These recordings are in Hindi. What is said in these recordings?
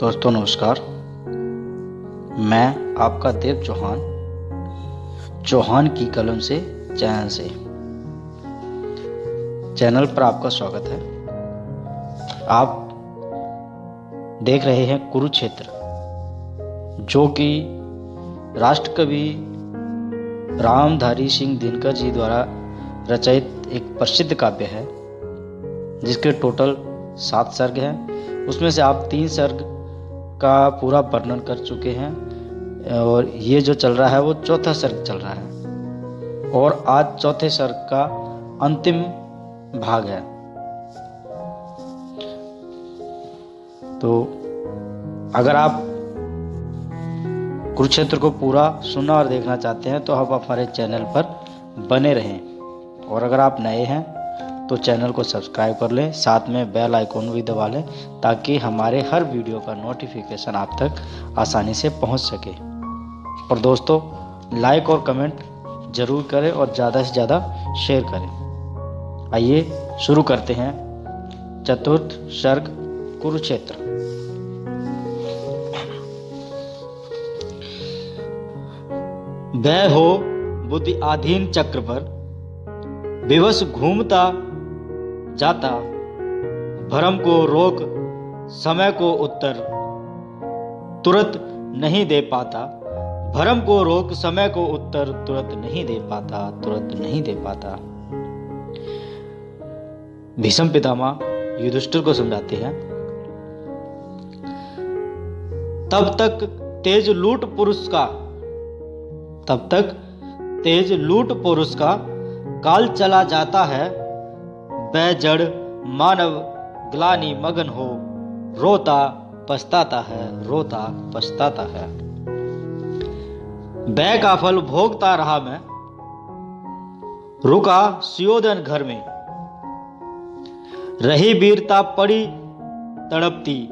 दोस्तों नमस्कार। मैं आपका देव चौहान की कलम से चैनल पर आपका स्वागत है। आप देख रहे हैं कुरुक्षेत्र, जो कि राष्ट्रकवि रामधारी सिंह दिनकर जी द्वारा रचित एक प्रसिद्ध काव्य है, जिसके टोटल 7 सर्ग हैं। उसमें से आप 3 सर्ग का पूरा वर्णन कर चुके हैं और ये जो चल रहा है वो चौथा सर्ग चल रहा है और आज चौथे सर्ग का अंतिम भाग है। तो अगर आप कुरुक्षेत्र को पूरा सुनना और देखना चाहते हैं तो आप हमारे चैनल पर बने रहें, और अगर आप नए हैं तो चैनल को सब्सक्राइब कर लें, साथ में बेल आइकॉन भी दबा लें ताकि हमारे हर वीडियो का नोटिफिकेशन आप तक आसानी से पहुंच सके। और दोस्तों लाइक और कमेंट जरूर करें और ज़्यादा से ज़्यादा शेयर करें। आइए शुरू करते हैं चतुर्थ सर्ग कुरुक्षेत्र। वह हो बुद्धि आधीन चक्र पर विवश घूमता जाता, भ्रम को रोक समय को उत्तर तुरंत नहीं दे पाता। भ्रम को रोक समय को उत्तर तुरंत नहीं दे पाता। भीष्म पितामह युधिष्ठिर को समझाते हैं, तब तक तेज लूट पुरुष का काल चला जाता है। वह जड़ मानव ग्लानि मगन हो रोता पछताता है। वह का फल भोगता रहा मैं, रुका सुयोधन घर में। रही वीरता पड़ी तड़पती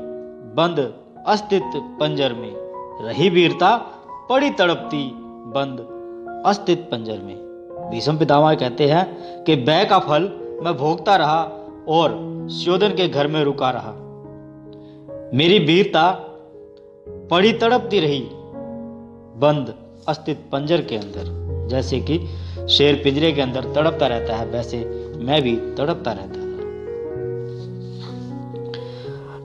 बंद अस्तित्व पंजर में। भीष्म पितामह कहते हैं कि वह का फल मैं भोगता रहा और सुयोधन के घर में रुका रहा। मेरी वीरता पड़ी तड़पती रही बंद अस्तित्व पंजर के अंदर। जैसे कि शेर पिंजरे के अंदर तड़पता रहता है, वैसे मैं भी तड़पता रहता था।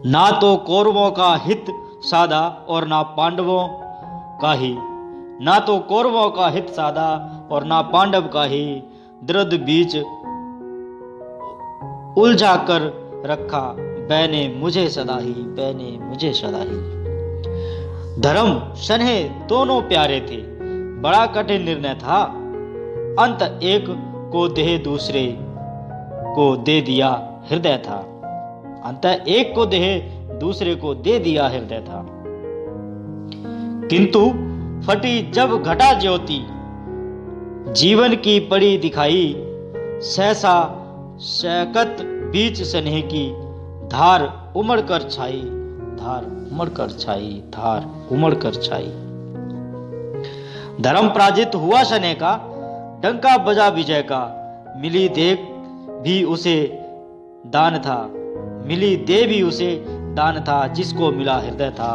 ना तो कौरवों का हित साधा और ना पांडवों का ही दृढ़ बीच उलझा कर रखा। बैने मुझे सदा ही धर्म स्नेह दोनों प्यारे थे, बड़ा कठिन निर्णय था। अंत एक को देह दूसरे को दे दिया हृदय था। किंतु फटी जब घटा ज्योति, जीवन की पड़ी दिखाई। सहसा शैकत बीच स्नेह की धार उमड़ कर छाई। धर्म पराजित हुआ स्नेह का, डंका बजा विजय का। मिली दे भी उसे दान था, जिसको मिला हृदय था।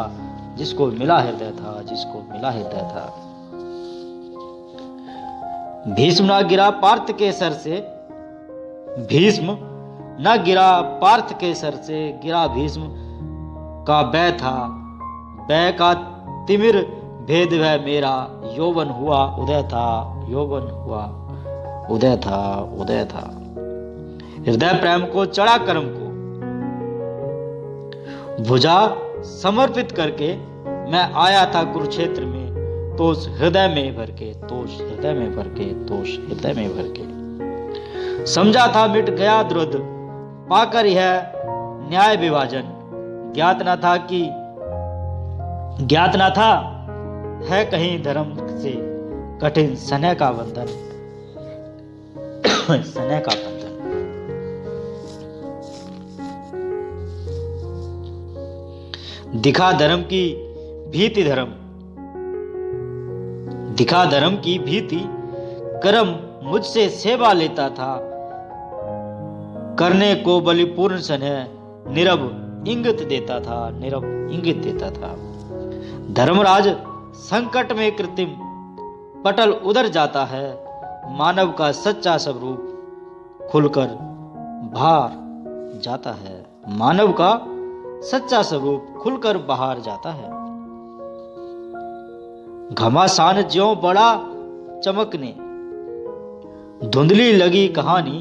भीष्म न गिरा पार्थ के सर से, गिरा भीष्म का बै था। बै का तिमिर भेद वह मेरा, यौवन हुआ उदय था। हृदय प्रेम को चढ़ा कर्म को, भुजा समर्पित करके मैं आया था कुरुक्षेत्र में। तोष हृदय में भर के समझा था मिट गया द्रुध, पाकर यह न्याय विभाजन। ज्ञात न था है कहीं धर्म से कठिन स्नेह का बंधन। दिखा धर्म की भीति कर्म मुझसे सेवा लेता था। करने को बलिपूर्ण स्नेह नीरव इंगित देता था, नीरव इंगित देता था। धर्मराज संकट में कृत्रिम पटल उधर जाता है, मानव का सच्चा स्वरूप खुलकर बाहर जाता है। मानव का सच्चा स्वरूप खुलकर बाहर जाता है। घमासान ज्यों बड़ा चमकने, धुंधली लगी कहानी,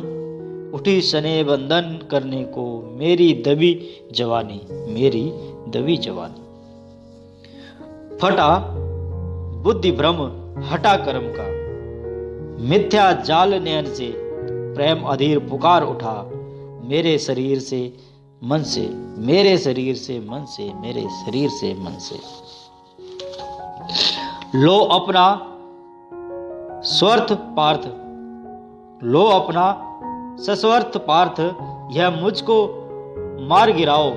उठी सने बंधन करने को, मेरी दबी जवानी, मेरी दबी जवानी। फटा बुद्धि भ्रम हटा कर्म का, मिथ्या जाल नयन से प्रेम अधीर पुकार उठा, मेरे शरीर से मन से, मेरे शरीर से मन से, मेरे शरीर से मन से। लो अपना स्वार्थ पार्थ, लो अपना सस्वार्थ पार्थ, यह मुझको मार गिराओ,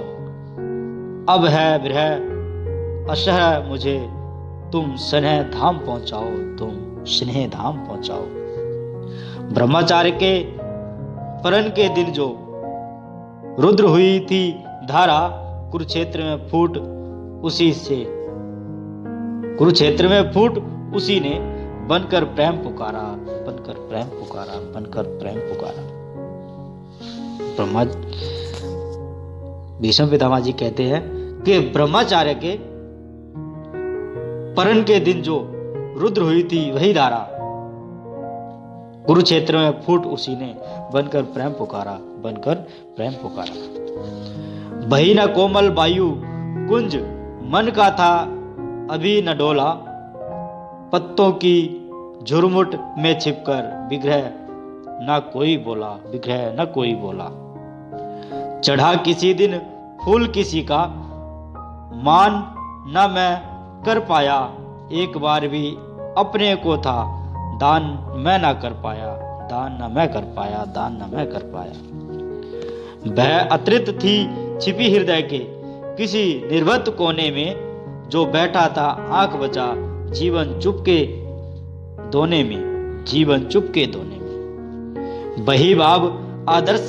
अब है विरह अशह मुझे, तुम स्नेह धाम पहुंचाओ, तुम स्नेह धाम पहुंचाओ। ब्रह्मचार्य के परन के दिन जो रुद्र हुई थी धारा, कुरुक्षेत्र में फूट उसी से, कुरुक्षेत्र में फूट उसी ने, बनकर प्रेम पुकारा, बनकर प्रेम पुकारा, बनकर प्रेम पुकारा। ब्रह्मा भीष्म पितामह जी कहते हैं कि ब्रह्मचार्य के परन के दिन जो रुद्र हुई थी वही धारा, कुरुक्षेत्र में फूट उसी ने, बनकर प्रेम पुकारा, बनकर प्रेम पुकारा। बही न कोमल वायु कुंज, मन का था अभी न डोला, पत्तों की झुरमुट में छिपकर विग्रह न कोई बोला, विग्रह न कोई बोला। चढ़ा किसी दिन फूल किसी का, मान न मैं कर पाया, एक बार भी अपने को था दान मैं ना कर पाया, दान न मैं कर पाया, दान न मैं कर पाया। भय अतृत थी छिपी हृदय के किसी निर्भत कोने में, जो बैठा था आंख बचा जीवन चुपके दोने में, जीवन चुपके दोने में। बही भाव आदर्श,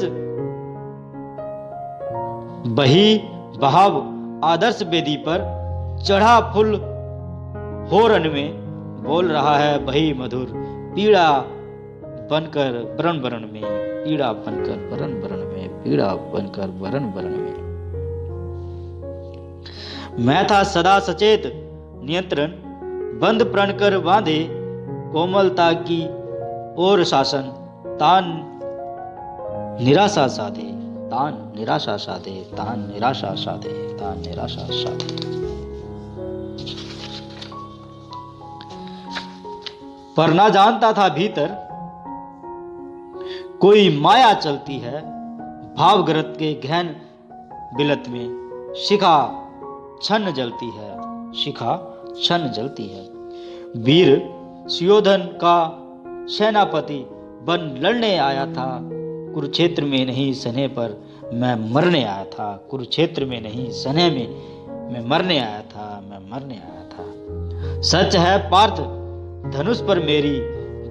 बही बहाव आदर्श बेदी पर, चढ़ा फुल होरन में, बोल रहा है बही मधुर, पीड़ा बनकर बरन बरन में, पीड़ा बनकर बरन बरन में, पीड़ा बनकर बरन बरन में। मैं था सदा सचेत नियंत्रण, बंद प्रण कर बांधे, कोमलता की ओर शासन, तान निराशा साधे, तान निराशा साधे, तान निराशा साधे, तान निराशा साधे। पर ना जानता था भीतर कोई माया चलती है, भावग्रत के गहन बिलत में, शिखा छन्न जलती है, शिखा छन्न जलती है। वीर सुयोधन का सेनापति बन लड़ने आया था, कुरुक्षेत्र में नहीं सने पर मैं मरने आया था, कुरुक्षेत्र में नहीं सने में मैं मरने आया था, मैं मरने आया था। सच है पार्थ धनुष पर मेरी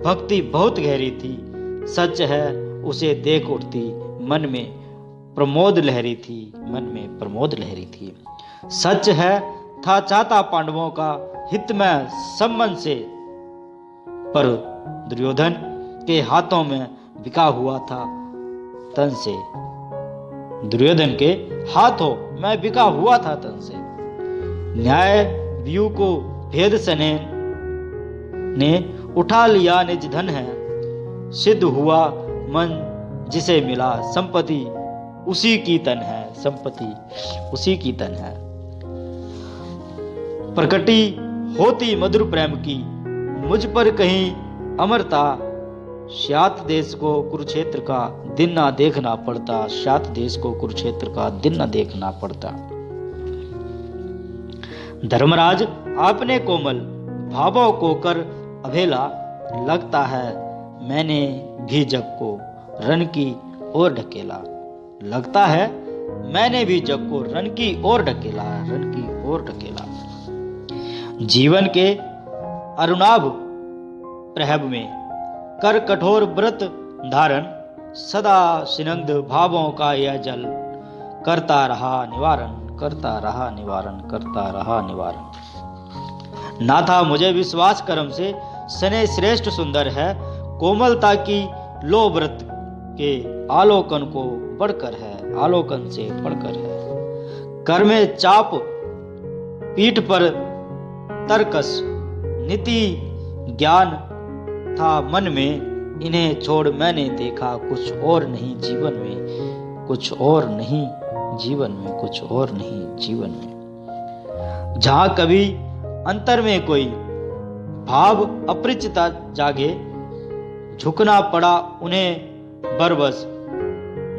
भक्ति बहुत गहरी थी, सच है उसे देख उठती मन में प्रमोद लहरी थी, मन में प्रमोद लहरी थी। सच है था चाहता पांडवों का हित में संबंध से, पर दुर्योधन के हाथों में बिका हुआ था तन से, दुर्योधन के हाथों में बिका हुआ था तन से। न्याय व्यू को भेद सने ने उठा लिया निज धन है, सिद्ध हुआ मन जिसे मिला, संपत्ति उसी की तन है, संपत्ति उसी की तन है। प्रकटी होती मधुर प्रेम की मुझ पर कहीं अमरता, श्यात देश को कुरुक्षेत्र का दिन ना देखना पड़ता, श्यात देश को कुरुक्षेत्र का दिन ना देखना पड़ता। धर्मराज आपने कोमल भावों को कर अभेला, लगता है मैंने भी जग को रन की ओर ढकेला, लगता है मैंने भी जग को रन की ओर ढकेला, रन की ओर ढकेला। जीवन के अरुणाभ प्रहब में कर कठोर व्रत धारण, सदा सिनंद भावों का यह जल, करता रहा निवारण, करता रहा निवारण, करता रहा निवारण। ना था मुझे विश्वास कर्म से, सने श्रेष्ठ सुंदर है, कोमलता की लो व्रत के आलोकन को बढ़कर है, आलोकन से बढ़कर है। कर में चाप पीठ पर तरकस, नीति ज्ञान था मन में, इन्हें छोड़ मैंने देखा कुछ और नहीं जीवन में, कुछ और नहीं जीवन में, कुछ और नहीं जीवन में। जहां कभी अंतर में कोई भाव अपरिचिता जागे, झुकना पड़ा उन्हें बरबस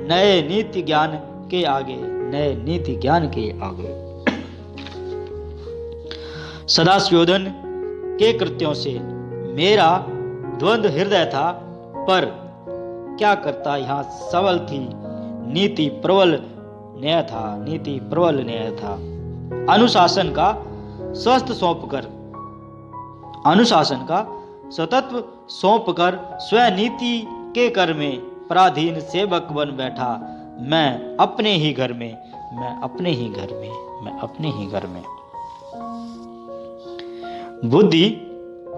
नए नीति ज्ञान के आगे, नए नीति ज्ञान के आगे। सदा सुयोधन के कृत्यों से मेरा द्वंद्व हृदय था, पर क्या करता यहाँ सबल थी नीति प्रबल न्याय था, नीति प्रबल न्याय था। अनुशासन का स्वस्थ सौंपकर, अनुशासन का स्वतत्व सौंपकर स्वयं नीति के कर में पराधीन सेवक बन बैठा मैं अपने ही घर में, मैं अपने ही घर में, मैं अपने ही घर में। बुद्धि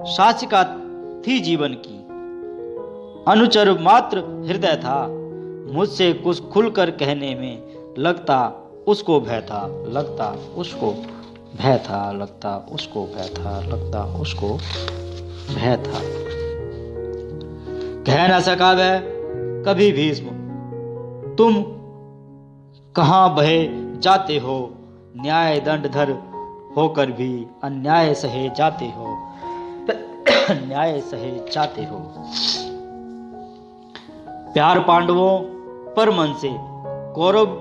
शासिका थी जीवन की, अनुचर मात्र हृदय था, मुझसे कुछ खुलकर कहने में लगता उसको भय था, लगता उसको भय था, लगता उसको भय था, लगता उसको भय था। कह न सका वह कभी भीष्म, तुम कहां बहे जाते हो, न्याय दंड धर होकर भी अन्याय सहे जाते हो, न्याय सहे जाते हो। प्यार पांडवों पर मन से, कौरव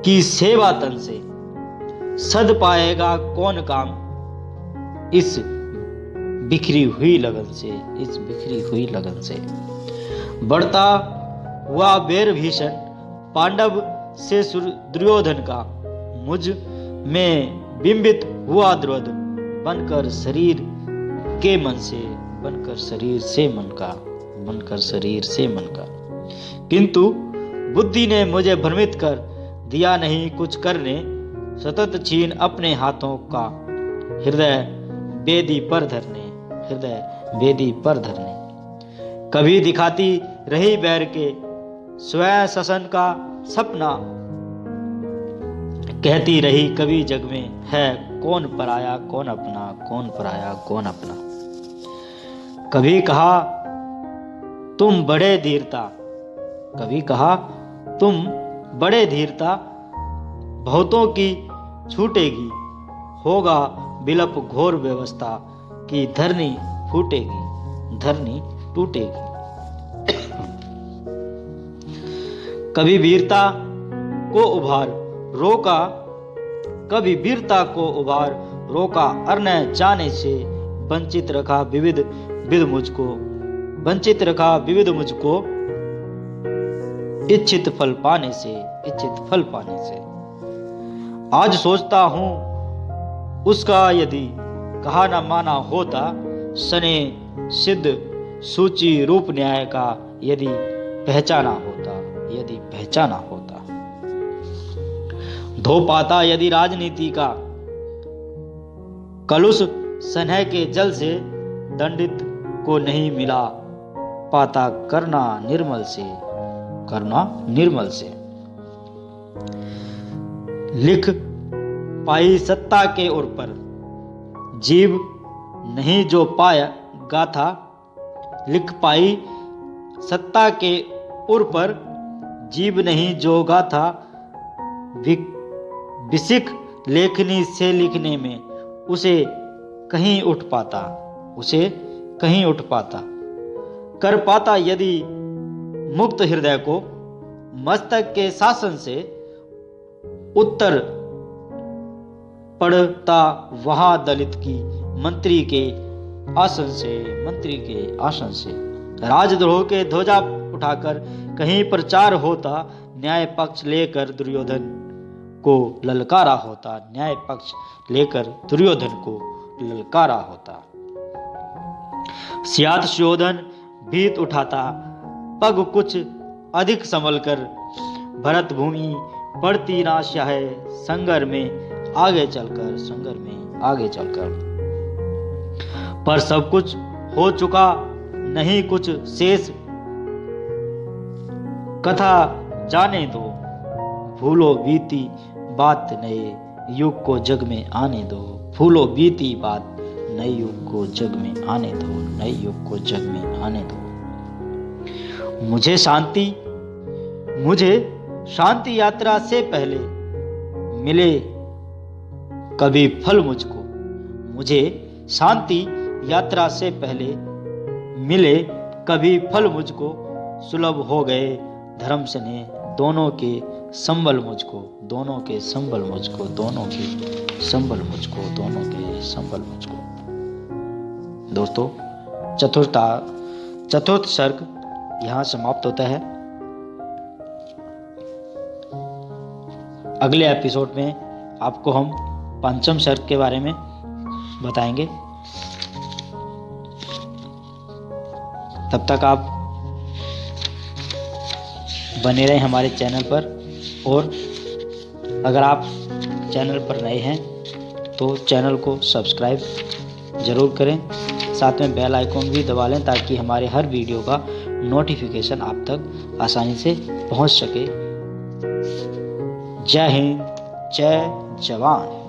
की सेवा तन से, सद पाएगा कौन काम इस बिखरी हुई लगन से, इस बिखरी हुई लगन से। बढ़ता हुआ बैर भीषण पांडव से दुर्योधन का, मुझ में बिंबित हुआ द्रोध बनकर शरीर के मन से, बनकर शरीर से मन का, बनकर शरीर से मन का। किंतु बुद्धि ने मुझे भ्रमित कर दिया नहीं कुछ करने, सतत छीन अपने हाथों का हृदय बेदी पर धरने, हृदय बेदी पर धरने। कभी दिखाती रही बैर के स्वयं शासन का सपना, कहती रही कभी जग में है कौन पराया कौन अपना, कौन पराया कौन अपना। कभी कहा तुम बड़े धीरता, कभी कहा तुम बड़े धीरता, बहुतों की छूटेगी, होगा विलप घोर व्यवस्था की धरनी फूटेगी, धरनी टूटेगी। कभी वीरता को उभार रोका, कभी वीरता को उभार रोका, अरण्य जाने से वंचित रखा विविध विध मुझको, वंचित रखा विविध मुझको, इच्छित फल पाने से, इच्छित फल पाने से। आज सोचता हूं उसका यदि कहा न माना होता, सने सिद्ध सूची रूप न्याय का यदि पहचाना होता, यदि पहचाना होता। धो पाता यदि राजनीति का कलुष सनह के जल से, दंडित को नहीं मिला पाता करना निर्मल से, करना निर्मल से। लिख पाई सत्ता के उर पर जीव नहीं जो पाया गाथा, लिख पाई सत्ता के उर पर जीव नहीं जो गाथा, विसिक लेखनी से लिखने में उसे कहीं उठ पाता, उसे कहीं उठ पाता। कर पाता यदि मुक्त हृदय को मस्तक के शासन से, उत्तर पड़ता वहां दलित की मंत्री के आसन से, मंत्री के आसन से। राजद्रोह के ध्वजा उठाकर कहीं प्रचार होता, न्याय पक्ष लेकर दुर्योधन को ललकारा होता, न्याय पक्ष लेकर दुर्योधन को ललकारा होता। सियात सुयोधन भीत उठाता, पग कुछ अधिक संभल कर भरत भूमि पड़ती नाश्या है, संगर में आगे चलकर पर सब कुछ हो चुका, नहीं कुछ शेष कथा जाने दो, भूलो बीती बात नए युग को जग में आने दो, भूलो बीती बात नए युग को जग में आने दो, नए युग को जग में आने दो। मुझे शांति यात्रा से पहले मिले कभी फल मुझको, मुझे शांति यात्रा से पहले मिले कभी फल मुझको, सुलभ हो गए धर्म स्नेह दोनों के संबल मुझको, दोनों के संबल मुझको, दोनों के संबल मुझको, दोनों के संबल मुझको। दोस्तों, चतुर्थ सर्ग यहाँ समाप्त होता है। अगले एपिसोड में आपको हम पंचम सर्ग के बारे में बताएंगे। तब तक आप बने रहें हमारे चैनल पर, और अगर आप चैनल पर नए हैं तो चैनल को सब्सक्राइब ज़रूर करें, साथ में बेल आइकॉन भी दबा लें ताकि हमारे हर वीडियो का नोटिफिकेशन आप तक आसानी से पहुंच सके। जय हिंद, जय जवान।